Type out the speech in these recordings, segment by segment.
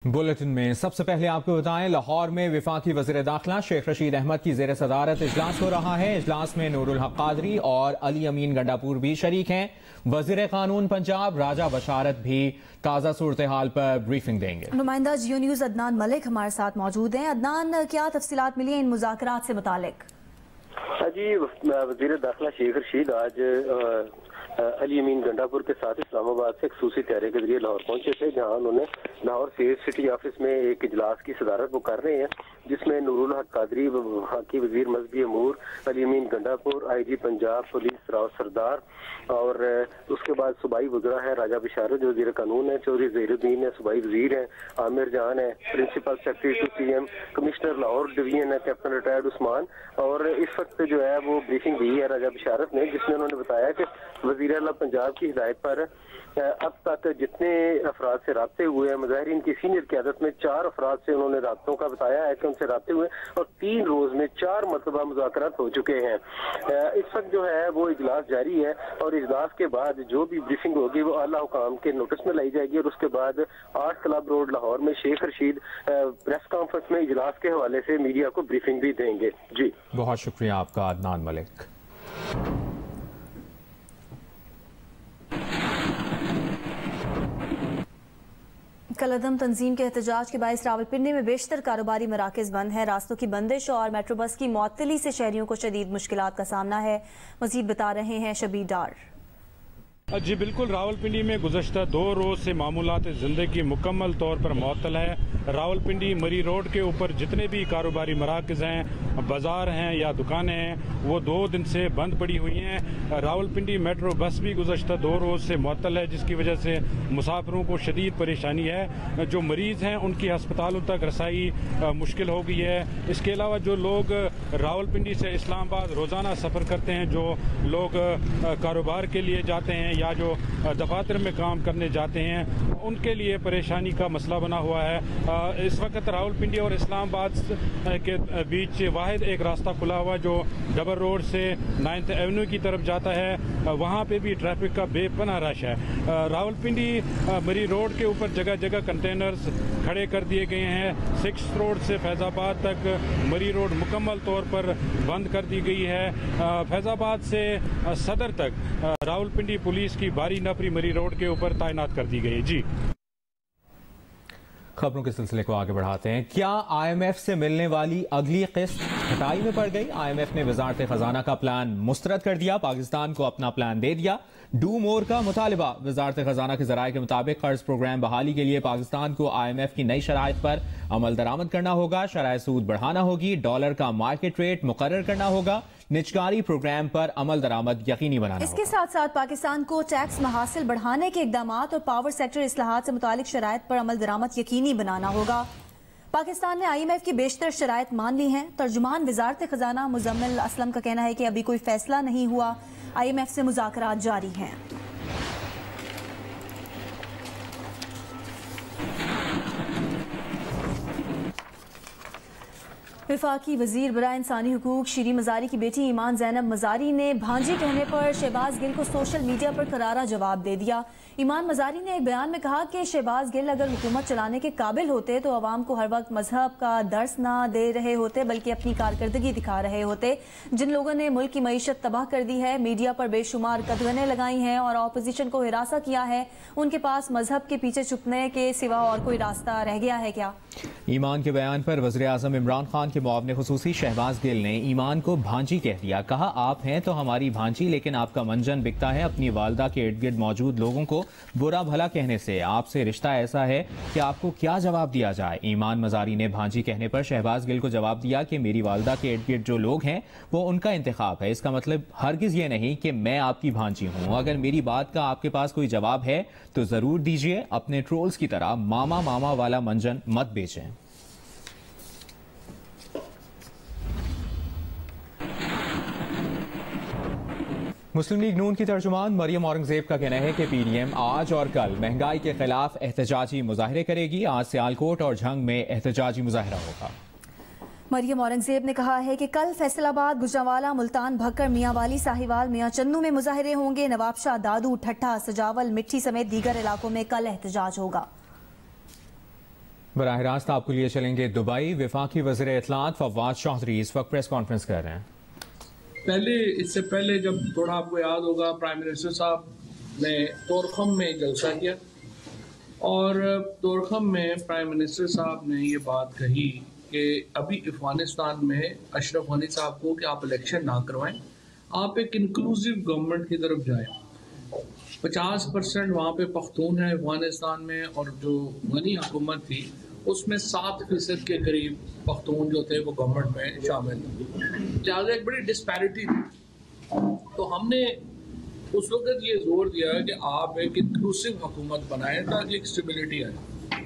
Bulletin में सबसे पहले आपको बताएं, लाहौर में वफाकी वज़ीर दाखिला शेख रशीद अहमद की ज़ेर सदारत इजलास हो रहा है। इजलास में नूरुल हक कादरी और अली अमीन गंडापुर भी शरीक हैं। वज़ीर कानून पंजाब राजा बशारत भी ताज़ा सूरत हाल पर ब्रीफिंग देंगे। नुमाइंदा जियो न्यूज़ अदनान मलिक हमारे साथ मौजूद हैं। अदनान, क्या तफसीलात मिली हैं इन मुज़ाकरात से मुतालिक? जी, वज़ीर दाखिला शेख रशीद आज अली अमीन गंडापुर के साथ इस्लामाबाद से खसूसी तैयारी के जरिए लाहौर पहुंचे थे, जहां उन्होंने लाहौर से सिटी ऑफिस में एक इजलास की सदारत वो कर रहे हैं, जिसमें नूरुल हक कादरी वफाकी वजीर मजहबी अमूर, अली अमीन गंडापुर, IG पंजाब पुलिस राव सरदार और उसके बाद सूबाई वज़रा है राजा बशारत जो वज़ीर कानून है, चौधरी ज़हीरुद्दीन है सूबाई वजीर है, आमिर जान है principal secretary to CM, commissioner Lahore division है कैप्टन रिटायर्ड उस्मान। और इस वक्त जो है वो ब्रीफिंग दी है राजा बशारत ने, जिसमें उन्होंने बताया कि वज़ीर आला पंजाब की हिदायत पर अब तक जितने अफराद से राब्ते हुए हैं, मुजाहिरीन की सीनियर क़यादत में 4 अफराद से उन्होंने राब्तों का बताया है कि उनसे राब्ते हुए और 3 रोज में 4 मरतबा मुज़ाकरात हो चुके हैं। इस वक्त जो है वो इजलास जारी है और इजलास के बाद जो भी ब्रीफिंग होगी वो आला हुकाम के नोटिस में लाई जाएगी और उसके बाद 8 क्लब रोड लाहौर में शेख रशीद प्रेस कॉन्फ्रेंस में इजलास के हवाले से मीडिया को ब्रीफिंग भी देंगे। जी, बहुत शुक्रिया आपका अदनान मलिक। कलअदम तंजीम के एहतजाज के बायस रावलपिंडी में बेशतर कारोबारी मराकज़ बंद है। रास्तों की बंदिश और मेट्रो बस की मुअत्तली से शहरियों को शदीद मुश्किलात का सामना है। मजीद बता रहे हैं शबीर डार। जी बिल्कुल, रावलपिंडी में गुज़श्ता 2 रोज़ से मामूलात ज़िंदगी मुकम्मल तौर पर मुअत्तल है। रावलपिंडी मरी रोड के ऊपर जितने भी कारोबारी मराकज़ हैं, बाज़ार हैं या दुकानें हैं, वो 2 दिन से बंद पड़ी हुई हैं। रावलपिंडी मेट्रो बस भी गुज़श्ता 2 रोज़ से मुअत्तल है, जिसकी वजह से मुसाफिरों को शदीद परेशानी है। जो मरीज़ हैं उनकी हस्पतालों तक रसाई मुश्किल हो गई है। इसके अलावा जो लोग रावलपिंडी से इस्लामाबाद रोज़ाना सफ़र करते हैं, जो लोग कारोबार के लिए जाते हैं या जो दफातर में काम करने जाते हैं, उनके लिए परेशानी का मसला बना हुआ है। इस वक्त रावलपिंडी और इस्लामाबाद के बीच वाहिद एक रास्ता खुला हुआ जो डबल रोड से 9th एवेन्यू की तरफ जाता है। वहाँ पे भी ट्रैफिक का बेपनाह रश है। रावलपिंडी मरी रोड के ऊपर जगह जगह कंटेनर्स खड़े कर दिए गए हैं। 6th रोड से फैज़ाबाद तक मरी रोड मुकम्मल तौर पर बंद कर दी गई है। फैज़ाबाद से सदर तक रावलपिंडी पुलिस की बारी नफरी मरी रोड के ऊपर तैनात कर दी गई है। जी, खबरों के सिलसिले को आगे बढ़ाते हैं। क्या IMF से मिलने वाली अगली किस्त खटाई में पड़ गई? IMF ने वजारत खजाना का प्लान मुस्तरद कर दिया, पाकिस्तान को अपना प्लान दे दिया। डू मोर का मुतालिबा। वजारत खजाना के जराये के मुताबिक कर्ज प्रोग्राम बहाली के लिए पाकिस्तान को IMF की नई शराइत पर अमल दरामद करना होगा, शराय सूद बढ़ाना होगी, डॉलर का मार्केट रेट मुकर्रर करना होगा, निजकारी प्रोग्राम पर अमल दरामद यकीनी बनाना। इसके साथ साथ पाकिस्तान को टैक्स महासिल बढ़ाने के इकदाम और पावर सेक्टर इस्लाहात से मुतालिक शराइत पर अमल दरामद यकीनी बनाना होगा। पाकिस्तान ने IMF की बेशतर शराइत मान ली हैं। तर्जुमान वजारत खजाना मुजम्मिल असलम का कहना है कि अभी कोई फैसला नहीं हुआ, IMF से मुज़ाकरात जारी हैं। वफाकी वजीर बराए इंसानी हुकूक शीरी मजारी की बेटी ईमान ज़ैनब मजारी ने भांजी कहने पर शहबाज गिल को सोशल मीडिया पर करारा जवाब दे दिया। ईमान मजारी ने एक बयान में कहा कि शहबाज गिल अगर हुकूमत चलाने के काबिल होते तो अवाम को हर वक्त मजहब का दर्स ना दे रहे होते, बल्कि अपनी कारकर्दगी दिखा रहे होते। जिन लोगों ने मुल्क की मईशत तबाह कर दी है, मीडिया पर बेशुमार कदगनें लगाई हैं और अपोजिशन को हिरासा किया है, उनके पास मजहब के पीछे छुपने के सिवा और कोई रास्ता रह गया है क्या? ईमान के बयान पर वज़ीर आज़म इमरान खान के मुआवने खुसूसी शहबाज गिल ने ईमान को भांजी कह दिया। कहा, आप हैं तो हमारी भांजी, लेकिन आपका मंजन बिकता है अपनी वालदा के इर्द गिर्द मौजूद लोगों को बुरा भला कहने से। आपसे रिश्ता ऐसा है कि आपको क्या जवाब दिया जाए। ईमान मजारी ने भांजी कहने पर शहबाज गिल को जवाब दिया कि मेरी वालदा के इर्द गिर्द जो लोग हैं वो उनका इंतखाब है, इसका मतलब हरगिज ये नहीं कि मैं आपकी भांजी हूँ। अगर मेरी बात का आपके पास कोई जवाब है तो जरूर दीजिए। अपने ट्रोल्स की तरह मामा मामा वाला मंजन मत बेचें। मुस्लिम लीग नून की तर्जुमान मरियम औरंगजेब का कहना है कि PDM आज और कल महंगाई के खिलाफ एहतजाजी मुजाहरे करेगी। आज सियालकोट और झंग में एहतजाजी मुजाहरा होगा। मरियम औरंगजेब ने कहा है कि कल फैसलाबाद, गुजरांवाला, मुल्तान, भक्कर, मियांवाली, साहिवाल, मियां चन्नू में मुजाहरे होंगे। नवाबशाह, दादू, ठट्ठा, सजावल, मिट्टी समेत दीगर इलाकों में कल एहतजाज होगा। बराह रास्त आपके लिए चलेंगे दुबई। वफाकी वज़ीर इत्तलात फवाद चौधरी इस वक्त प्रेस कॉन्फ्रेंस कर रहे हैं। इससे पहले जब थोड़ा आपको याद होगा, प्राइम मिनिस्टर साहब ने तोरखम में जलसा किया और तोरखम में प्राइम मिनिस्टर साहब ने ये बात कही कि अभी अफगानिस्तान में अशरफ गनी साहब को कि आप इलेक्शन ना करवाएं, आप एक इंक्लूसिव गवर्नमेंट की तरफ जाएं। 50% वहाँ पे पख्तून है अफगानिस्तान में, और जो गनी हुकूमत थी उसमें 7% के करीब पख्तून जो थे वो गवर्नमेंट में शामिल थे। लिहाजा एक बड़ी डिस्पैरिटी थी। तो हमने उस वक्त ये जोर दिया कि आप एक इंक्लूसिव हुकूमत बनाएं ताकि एक स्टेबिलिटी आए।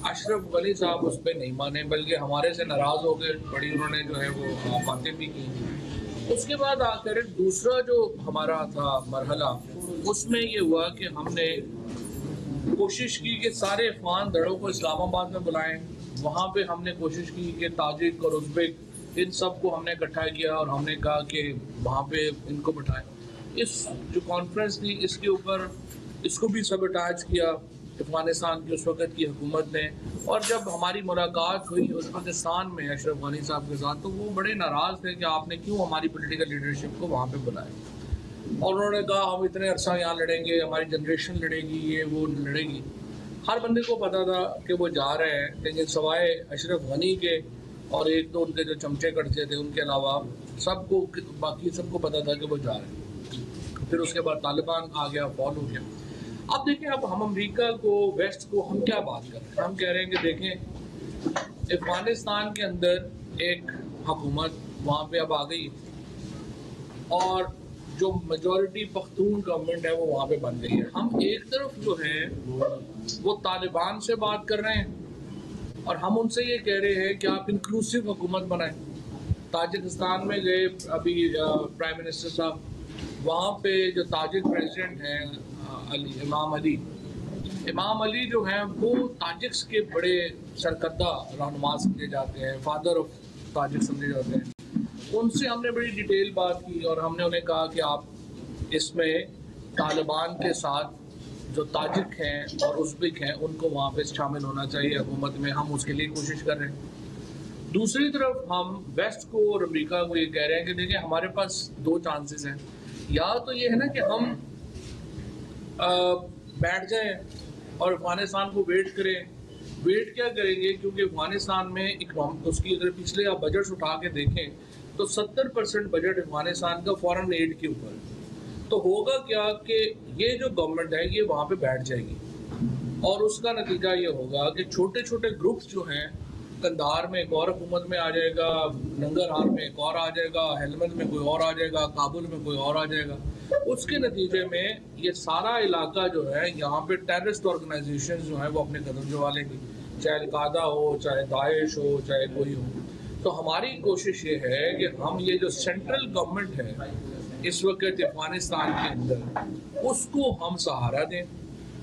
अशरफ गनी साहब उस पर नहीं माने, बल्कि हमारे से नाराज़ हो गए, बड़ी उन्होंने जो है वो बातें भी की। उसके बाद आकर दूसरा जो हमारा था मरहला, उसमें ये हुआ कि हमने कोशिश की कि सारे अफगान दड़ों को इस्लामाबाद में बुलाएं। वहाँ पे हमने कोशिश की कि ताजिक और उज़्बेक इन सब को हमने इकट्ठा किया और हमने कहा कि वहाँ पे इनको बिठाएं। इस जो कॉन्फ्रेंस थी इसके ऊपर इसको भी सबटाज किया अफगानिस्तान की उस वक़्त की हुकूमत ने। और जब हमारी मुलाकात हुई उज़्बेकिस्तान में अशरफ गनी साहब के साथ, तो वो बड़े नाराज़ थे कि आपने क्यों हमारी पॉलिटिकल लीडरशिप को वहाँ पे बुलाया। और उन्होंने कहा हम इतने अरसा यहाँ लड़ेंगे, हमारी जनरेशन लड़ेगी, ये वो लड़ेगी। हर बंदे को पता था कि वो जा रहे हैं, लेकिन सवाए अशरफ गनी के और एक दो उनके जो चमचे कटचे थे उनके अलावा बाकी सबको पता था कि वो जा रहे हैं। फिर उसके बाद तालिबान आ गया, फॉल हो गया। अब देखें, अब हम अमेरिका को, वेस्ट को हम क्या बात कर रहे हैं? हम कह रहे हैं कि देखें अफगानिस्तान के अंदर एक हुकूमत वहाँ पे अब आ गई और जो मेजॉरिटी पख्तून गवर्नमेंट है वो वहाँ पे बन गई है। हम एक तरफ जो है वो तालिबान से बात कर रहे हैं और हम उनसे ये कह रहे हैं कि आप इंक्लूसिव हुकूमत बनाएं। ताजिकिस्तान में गए अभी प्राइम मिनिस्टर साहब, वहाँ पे जो ताजिक प्रेसिडेंट हैं इमाम अली जो हैं वो ताजिक्स के बड़े सरकर्दा रहनुमा समझे जाते हैं, फादर ऑफ ताजिक समझे जाते हैं। उनसे हमने बड़ी डिटेल बात की और हमने उन्हें कहा कि आप इसमें तालिबान के साथ जो ताजिक हैं और उज़्बेक हैं उनको वहाँ पे शामिल होना चाहिए हुकूमत में। हम उसके लिए कोशिश कर रहे हैं। दूसरी तरफ हम वेस्ट को और अमेरिका को ये कह रहे हैं कि देखिए हमारे पास दो चांसेस हैं। या तो ये है ना कि हम बैठ जाएं और अफगानिस्तान को वेट करें। वेट क्या करेंगे, क्योंकि अफगानिस्तान में उसकी अगर पिछले आप बजट उठा के देखें तो 70% बजट अफगानिस्तान का फॉरेन एड के ऊपर। तो होगा क्या कि ये जो गवर्नमेंट है ये वहाँ पे बैठ जाएगी और उसका नतीजा ये होगा कि छोटे छोटे ग्रुप्स जो हैं, कंधार में एक और हुकूमत में आ जाएगा, नंगरहार में एक और आ जाएगा, हेलमंद में कोई और आ जाएगा, काबुल में कोई और आ जाएगा। उसके नतीजे में ये सारा इलाका जो है यहाँ पे टेररिस्ट ऑर्गेनाइजेशन जो है वो अपने कदम जमा लेंगी, चाहे अल-कायदा हो, चाहे दाइश हो, चाहे कोई हो। तो हमारी कोशिश ये है कि हम ये जो सेंट्रल गवर्नमेंट है इस वक्त अफगानिस्तान के अंदर, उसको हम सहारा दें।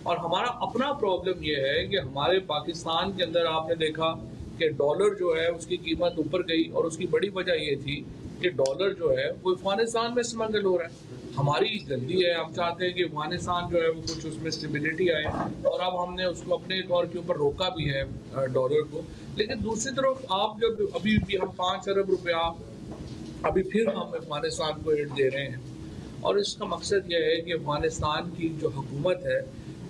और हमारा अपना प्रॉब्लम ये है कि हमारे पाकिस्तान के अंदर आपने देखा कि डॉलर जो है उसकी कीमत ऊपर गई और उसकी बड़ी वजह ये थी कि डॉलर जो है वो अफगानिस्तान में स्मगल हो रहा है। हमारी जल्दी है, हम चाहते हैं कि अफगानिस्तान जो है वो कुछ उसमें स्टेबिलिटी आए और अब हमने उसको अपने तौर के ऊपर रोका भी है डॉलर को। लेकिन दूसरी तरफ आप जब अभी भी हम 5 अरब रुपया अभी फिर हम अफगानिस्तान को एड दे रहे हैं और इसका मकसद यह है कि अफगानिस्तान की जो हुकूमत है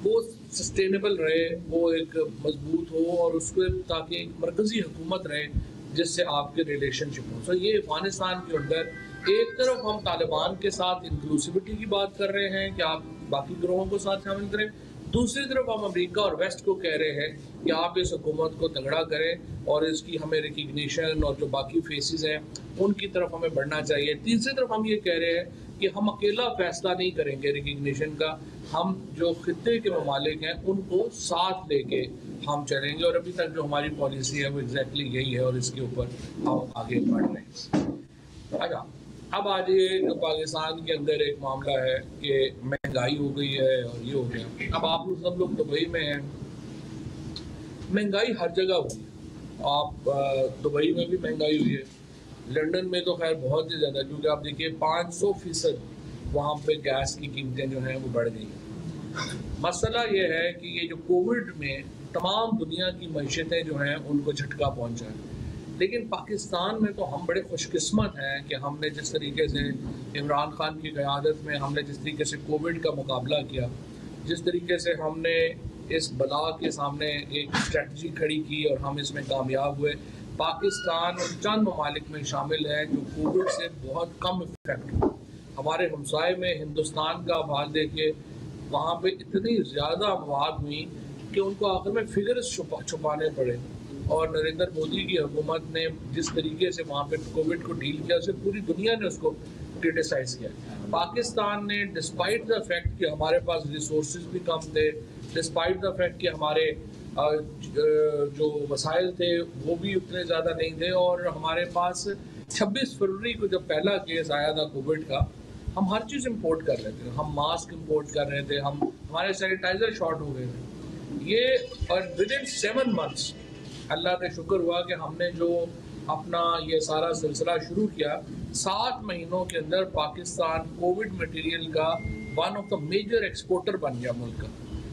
वो सस्टेनेबल रहे, वो एक मजबूत हो और उसको ताकि एक मरकज़ी हुकूमत रहे जिससे आपके रिलेशनशिप हो। तो ये अफगानिस्तान के अंदर एक तरफ हम तालिबान के साथ इंक्लूसिविटी की बात कर रहे हैं कि आप बाकी ग्रोहों को साथ शामिल करें, दूसरी तरफ हम अमेरिका और वेस्ट को कह रहे हैं कि आप इस हुकूमत को तगड़ा करें और इसकी हमें रिकग्निशन और जो बाकी फेसेस हैं उनकी तरफ हमें बढ़ना चाहिए। तीसरी तरफ हम ये कह रहे हैं कि हम अकेला फैसला नहीं करेंगे रिकग्निशन का, हम जो खित्ते के ममालिक हैं उनको साथ लेके हम चलेंगे और अभी तक जो हमारी पॉलिसी है वो एग्जैक्टली यही है और इसके ऊपर हम आगे बढ़ रहे हैं। अच्छा, अब आज ये जो पाकिस्तान के अंदर एक मामला है कि महंगाई हो गई है और ये हो गया। अब आप सब लोग दुबई में हैं, महंगाई हर जगह हुई है। आप दुबई में भी महंगाई हुई है, लंदन में तो खैर बहुत ही ज़्यादा, क्योंकि आप देखिए 500% वहाँ पे गैस की कीमतें जो हैं वो बढ़ गई हैं। मसला ये है कि ये जो कोविड में तमाम दुनिया की मईशतें जो हैं उनको झटका पहुंचा है। लेकिन पाकिस्तान में तो हम बड़े खुशकिस्मत हैं कि हमने जिस तरीके से इमरान खान की क़यादत में हमने जिस तरीके से कोविड का मुकाबला किया, जिस तरीके से हमने इस बला के सामने एक स्ट्रेटजी खड़ी की और हम इसमें कामयाब हुए। पाकिस्तान और चंद ममालिक में शामिल है जो कोविड से बहुत कम इफेक्ट हुआ। हमारे हमसाए में हिंदुस्तान का हाल देखिए, वहाँ पे इतनी ज़्यादा मवाद हुई कि उनको आखिर में फिगर्स छुपाने पड़े। और नरेंद्र मोदी की हुकूमत ने जिस तरीके से वहाँ पे कोविड को डील किया, उसे पूरी दुनिया ने उसको क्रिटिसाइज़ किया। पाकिस्तान ने डिस्पाइट द फैक्ट कि हमारे पास रिसोर्सेज भी कम थे, डिस्पाइट द फैक्ट कि हमारे जो वसाइल थे वो भी उतने ज़्यादा नहीं थे, और हमारे पास 26 फरवरी को जब पहला केस आया था कोविड का, हम हर चीज़ इंपोर्ट कर रहे थे। हम मास्क इंपोर्ट कर रहे थे, हमारे सैनिटाइज़र शॉर्ट हो गए थे ये। और विद इन 7 मंथ्स अल्लाह का शुक्र हुआ कि हमने जो अपना ये सारा सिलसिला शुरू किया, 7 महीनों के अंदर पाकिस्तान कोविड मटेरियल का one of the major exporter बन गया मुल्क का।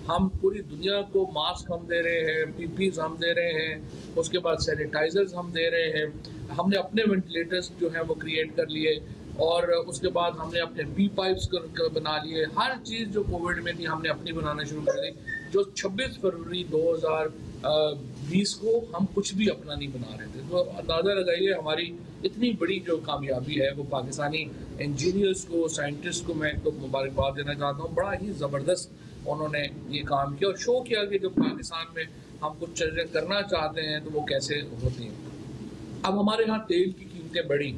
हम पूरी दुनिया को मास्क हम दे रहे हैं, पीपीज हम दे रहे हैं, उसके बाद सैनिटाइजर्स हम दे रहे हैं। हमने अपने वेंटिलेटर्स जो हैं वो क्रिएट कर लिए, और उसके बाद हमने अपने बी पाइप्स बना लिए। हर चीज़ जो कोविड में थी हमने अपनी बनाना शुरू कर दी। जो 26 फरवरी 2020 को हम कुछ भी अपना नहीं बना रहे थे। तो अंदाज़ा लगाइए हमारी इतनी बड़ी जो कामयाबी है वो पाकिस्तानी इंजीनियर्स को, साइंटिस्ट को मैं तो मुबारकबाद देना चाहता हूँ। बड़ा ही ज़बरदस्त उन्होंने ये काम किया और शो किया कि जब पाकिस्तान में हम कुछ चीज़ें करना चाहते हैं तो वो कैसे होती हैं। अब हमारे यहाँ तेल की कीमतें बढ़ी,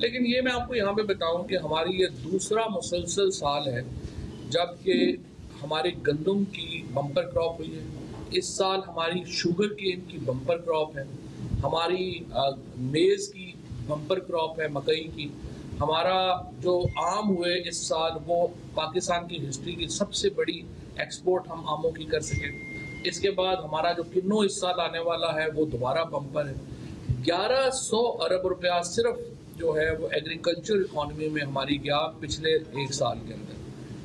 लेकिन ये मैं आपको यहाँ पे बताऊँ कि हमारी ये दूसरा मुसलसल साल है जबकि हमारी गंदम की बम्पर क्रॉप हुई है। इस साल हमारी शुगर केन की बम्पर क्रॉप है, हमारी मेज़ की बम्पर क्रॉप है, मकई की। हमारा जो आम हुए इस साल वो पाकिस्तान की हिस्ट्री की सबसे बड़ी एक्सपोर्ट हम आमों की कर सके। इसके बाद हमारा जो किन्नो इस साल आने वाला है वो दोबारा बम्पर है। 1100 अरब रुपया सिर्फ जो है वो एग्रीकल्चर इकॉनमी में हमारी गया पिछले 1 साल के अंदर,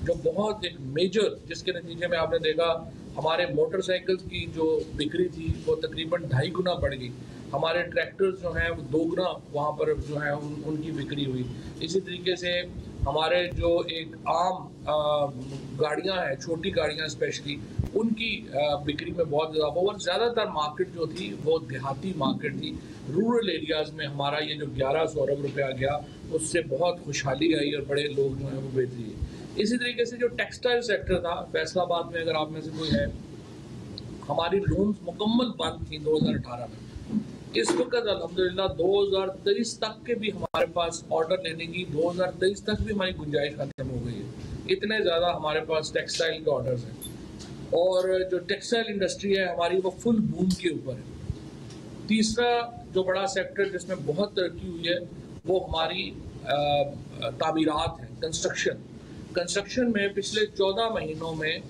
जो बहुत एक मेजर, जिसके नतीजे में आपने देखा हमारे मोटरसाइकिल्स की जो बिक्री थी वो तकरीबन 2.5 गुना बढ़ गई। हमारे ट्रैक्टर्स जो हैं वो 2 गुना वहाँ पर जो है उनकी बिक्री हुई। इसी तरीके से हमारे जो एक आम गाड़ियाँ हैं, छोटी गाड़ियाँ स्पेशली, उनकी बिक्री में बहुत ज़्यादा, और ज़्यादातर मार्केट जो थी वो देहाती मार्केट थी। रूरल एरियाज़ में हमारा ये जो 1100 अरब रुपया गया उससे बहुत खुशहाली आई और बड़े लोग जो हैं वो बेहतरी है। इसी तरीके से जो टेक्सटाइल सेक्टर था, फैसलाबाद में अगर आप में से कोई है, हमारी लोन्स मुकम्मल बंद थी 2018 में। इस वक्त अल्हम्दुलिल्लाह 2023 तक के भी हमारे पास ऑर्डर लेने की 2023 तक भी हमारी गुंजाइश खत्म हो गई है। इतने ज़्यादा हमारे पास टेक्सटाइल के ऑर्डर्स हैं और जो टेक्सटाइल इंडस्ट्री है हमारी वो फुल बूम के ऊपर है। तीसरा जो बड़ा सेक्टर जिसमें बहुत तरक्की हुई है वो हमारी तामीरात है, कंस्ट्रक्शन में पिछले 14 महीनों में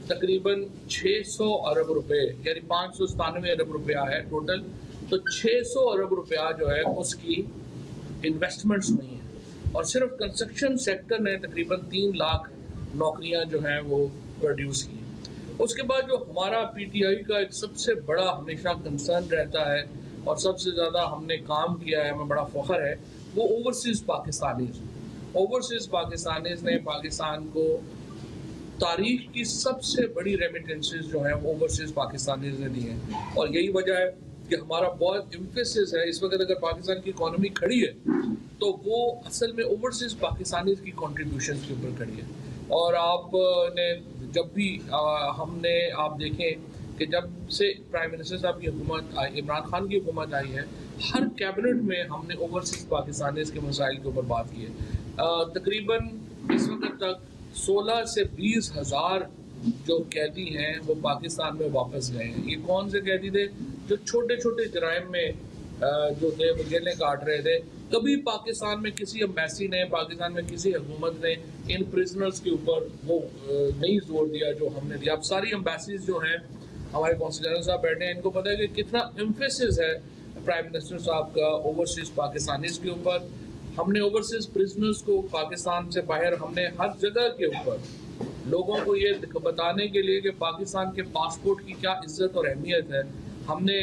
तकरीबन 600 अरब रुपए यानी 597 अरब रुपया है टोटल। तो 600 अरब रुपया जो है उसकी इन्वेस्टमेंट्स नहीं है, और सिर्फ कंस्ट्रक्शन सेक्टर ने तकरीबन 3 लाख नौकरियां जो हैं वो प्रोड्यूस की। उसके बाद जो हमारा पीटीआई का एक सबसे बड़ा हमेशा कंसर्न रहता है और सबसे ज़्यादा हमने काम किया है, हमें बड़ा फ़ख्र है, वो ओवरसीज़ पाकिस्तानीज़ ने पाकिस्तान को तारीख की सबसे बड़ी रेमिटेंसेस जो हैं वो ओवरसीज़ पाकिस्तानीज़ ने दी हैं। और यही वजह है कि हमारा बहुत एम्फेसिस है इस वक्त, अगर पाकिस्तान की इकॉनमी खड़ी है तो वो असल में ओवरसीज़ पाकिस्तानीज़ की कंट्रीब्यूशन के ऊपर खड़ी है। और आपने जब भी हमने आप देखें कि जब से प्राइम मिनिस्टर साहब की हुकूमत आई, इमरान खान की हुकूमत आई है, हर कैबिनेट में हमने ओवरसीज़ पाकिस्तानीज़ के मसाइल के ऊपर बात की है। तकरीबन इस वक्त तक 16 से 20 हज़ार जो कैदी हैं वो पाकिस्तान में वापस गए हैं। ये कौन से कैदी थे? जो छोटे छोटे जराइम में जो थे वो जेलें काट रहे थे। कभी पाकिस्तान में किसी एम्बेसी ने, पाकिस्तान में किसी हुकूमत ने इन प्रिजनर्स के ऊपर वो नहीं जोर दिया जो हमने दिया। अब सारी एम्बेसीज जो हैं, हमारे कौंसल जनरल साहब बैठे हैं, इनको पता है कि कितना एम्फेसिस है प्राइम मिनिस्टर साहब का ओवरसीज़ पाकिस्तानीज़ के ऊपर। हमने ओवरसीज़ प्रिजनर्स को पाकिस्तान से बाहर हमने हर जगह के ऊपर लोगों को ये बताने के लिए कि पाकिस्तान के पासपोर्ट की क्या इज्जत और अहमियत है। हमने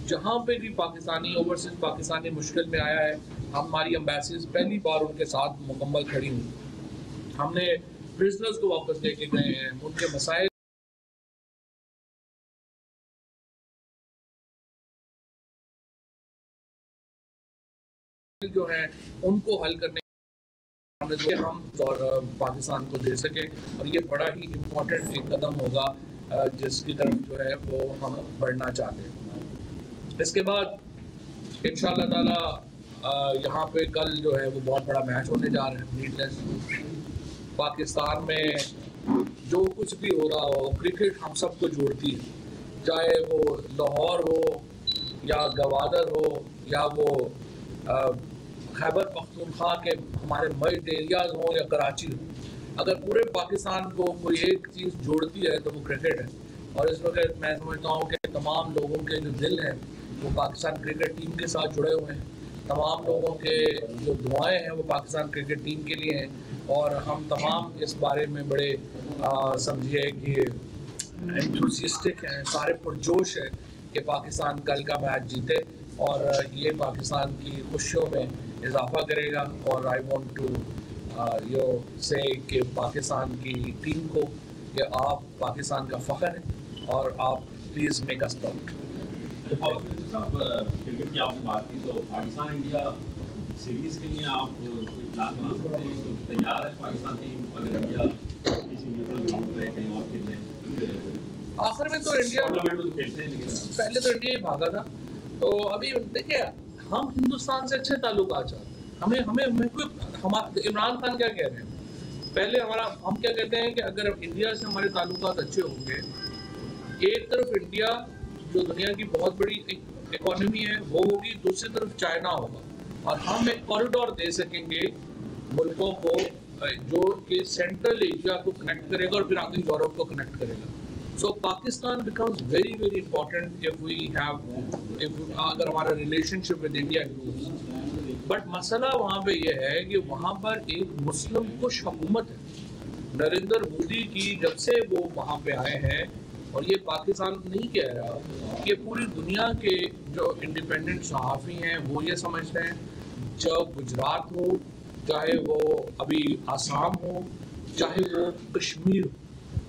जहाँ पे भी पाकिस्तानी ओवरसीज पाकिस्तानी मुश्किल में आया है, हमारी एम्बेसीज पहली बार उनके साथ मुकम्मल खड़ी हुई। हमने प्रिजनर्स को वापस लेके गए हैं, उनके मसाइल जो हैं उनको हल करने हम और पाकिस्तान को दे सके, और ये बड़ा ही इम्पोर्टेंट एक कदम होगा जिसकी तरफ जो है वो हम बढ़ना चाहते हैं। इसके बाद इंशाअल्लाह ताला यहाँ पे कल जो है वो बहुत बड़ा मैच होने जा रहा है नीटलेस। पाकिस्तान में जो कुछ भी हो रहा हो, क्रिकेट हम सबको जोड़ती है, चाहे वो लाहौर हो या गवादर हो या वो खैबर पख्तूनख्वा के हमारे मर्द एरियाज हों या कराची हो। अगर पूरे पाकिस्तान को कोई एक चीज़ जोड़ती है तो वो क्रिकेट है। और इस वक्त मैं समझता हूँ कि तमाम लोगों के जो दिल हैं वो पाकिस्तान क्रिकेट टीम के साथ जुड़े हुए हैं। तमाम लोगों के जो दुआएं हैं वो पाकिस्तान क्रिकेट टीम के लिए हैं, और हम तमाम इस बारे में बड़े समझिए कि एंथुसियास्टिक हैं, सारे पुरजोश हैं कि पाकिस्तान कल का मैच जीते, और ये पाकिस्तान की खुशियों में इजाफा करेगा। और आई वांट टू यो से कि पाकिस्तान की टीम को कि आप पाकिस्तान का फ़ख्र है और आप please make us proud. Cricket की आपने बात की, तो पाकिस्तान इंडिया सीरीज़ के लिए आप प्लान बना सकते हैं, तो तैयार है पाकिस्तान टीम अगर इंडिया किसी न्यूट्रल ग्राउंड पे कहीं और खेलें? आखिर में तो इंडिया पहले तो इंडिया ही भागा था, तो अभी देखिए हम हिंदुस्तान से अच्छे ताल्लुकात चाहते हैं। हमें इमरान खान क्या कह रहे हैं, पहले हम क्या कहते हैं कि अगर इंडिया से हमारे ताल्लुकात अच्छे होंगे, एक तरफ इंडिया जो दुनिया की बहुत बड़ी इकोनॉमी है वो होगी, दूसरी तरफ चाइना होगा, और हम एक कॉरिडोर दे सकेंगे मुल्कों को जो कि सेंट्रल एशिया को कनेक्ट करेगा और फिर आगे यूरोप को कनेक्ट करेगा। So Pakistan becomes very very important if अगर हमारा relationship with India improves। But मसला वहाँ पे ये है कि वहाँ पर एक मुस्लिम कुश हुकूमत है। नरेंद्र मोदी की जब से वो वहाँ पे आए हैं, और ये पाकिस्तान नहीं कह रहा कि पूरी दुनिया के जो इंडिपेंडेंट सहाफ़ी हैं वो ये समझते हैं, चाहे गुजरात हो, चाहे वो अभी आसाम हो, चाहे वो कश्मीर हो,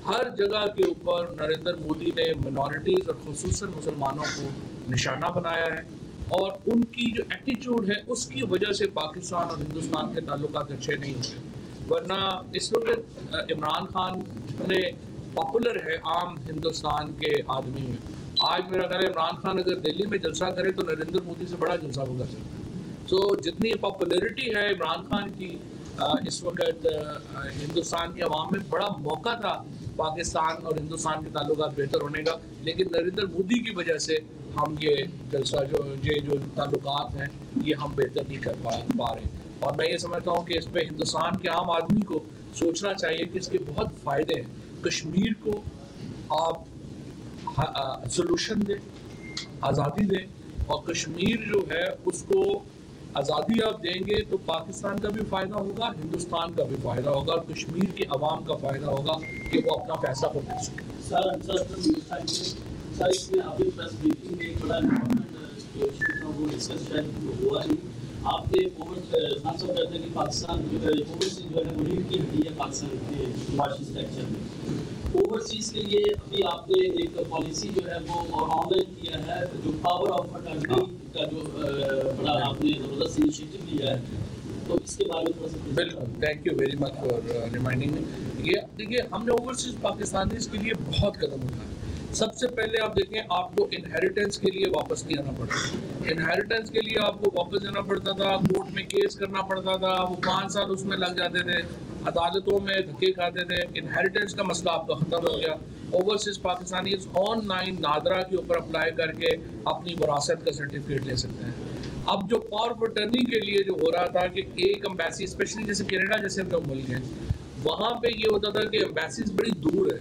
हर जगह के ऊपर नरेंद्र मोदी ने मिनॉरिटीज़ और ख़ुसूसन मुसलमानों को निशाना बनाया है, और उनकी जो एटीट्यूड है उसकी वजह से पाकिस्तान और हिंदुस्तान के ताल्लुकात अच्छे नहीं होते। वरना इस वक्त इमरान खान जितने पॉपुलर है आम हिंदुस्तान के आदमी में, आज मेरा ख्याल है इमरान खान अगर दिल्ली में जलसा करे तो नरेंद्र मोदी से बड़ा जलसा वो कर सकता है। तो जितनी पॉपुलरिटी है इमरान खान की इस वक्त हिंदुस्तान की आवाम में, बड़ा मौका था पाकिस्तान और हिंदुस्तान के ताल्लुकात बेहतर होने का, लेकिन नरेंद्र मोदी की वजह से हम ये जलसा जो ताल्लुकात हैं ये हम बेहतर नहीं कर पा रहे। और मैं ये समझता हूँ कि इस पर हिंदुस्तान के आम आदमी को सोचना चाहिए कि इसके बहुत फ़ायदे हैं। कश्मीर को आप सलूशन दें, आज़ादी दें, और कश्मीर जो है उसको आज़ादी आप देंगे तो पाकिस्तान का भी फ़ायदा होगा, हिंदुस्तान का भी फ़ायदा होगा, और कश्मीर के अवाम का फ़ायदा होगा कि वो अपना फैसला खुद कर सकें। सर इसमें अभी प्रेस मीटिंग में एक बड़ा वो डिस्कशन हुआ है, आपने सांसद कहते हैं कि पाकिस्तान ओवरसीज जो है वो रीढ़ की हड्डी है पाकिस्तान के माशी स्ट्रक्चर में। ओवरसीज के लिए अभी आपने एक पॉलिसी जो है वो ऑनलाइन किया है, जो पावर ऑफ अटॉर्नी का जो बड़ा आपने ज़बरदस्त इनिशिएटिव लिया है, तो इसके बारे में थोड़ा सा। बिल्कुल, thank you very much for reminding me. ये देखिए हमने ओवरसीज पाकिस्तानीज़ के लिए बहुत कदम उठाए। सबसे पहले आप देखें, आपको इनहेरिटेंस के लिए वापस नहीं आना पड़ता। इनहेरिटेंस के लिए आपको वापस जाना पड़ता था, कोर्ट में केस करना पड़ता था, वो 5 साल उसमें लग जाते थे, अदालतों में धक्के खाते थे। इनहेरिटेंस का मसला आपका ख़त्म हो गया। ओवरसीज पाकिस्तानी ऑनलाइन नादरा के ऊपर अप्लाई करके अपनी विरासत का सर्टिफिकेट ले सकते हैं। अब जो पावर ऑफ अटॉर्नी के लिए जो हो रहा था कि एक एम्बेसी, स्पेशली जैसे कनाडा जैसे जो मुल्क हैं, वहाँ पे ये होता था कि एम्बेसीज बड़ी दूर है,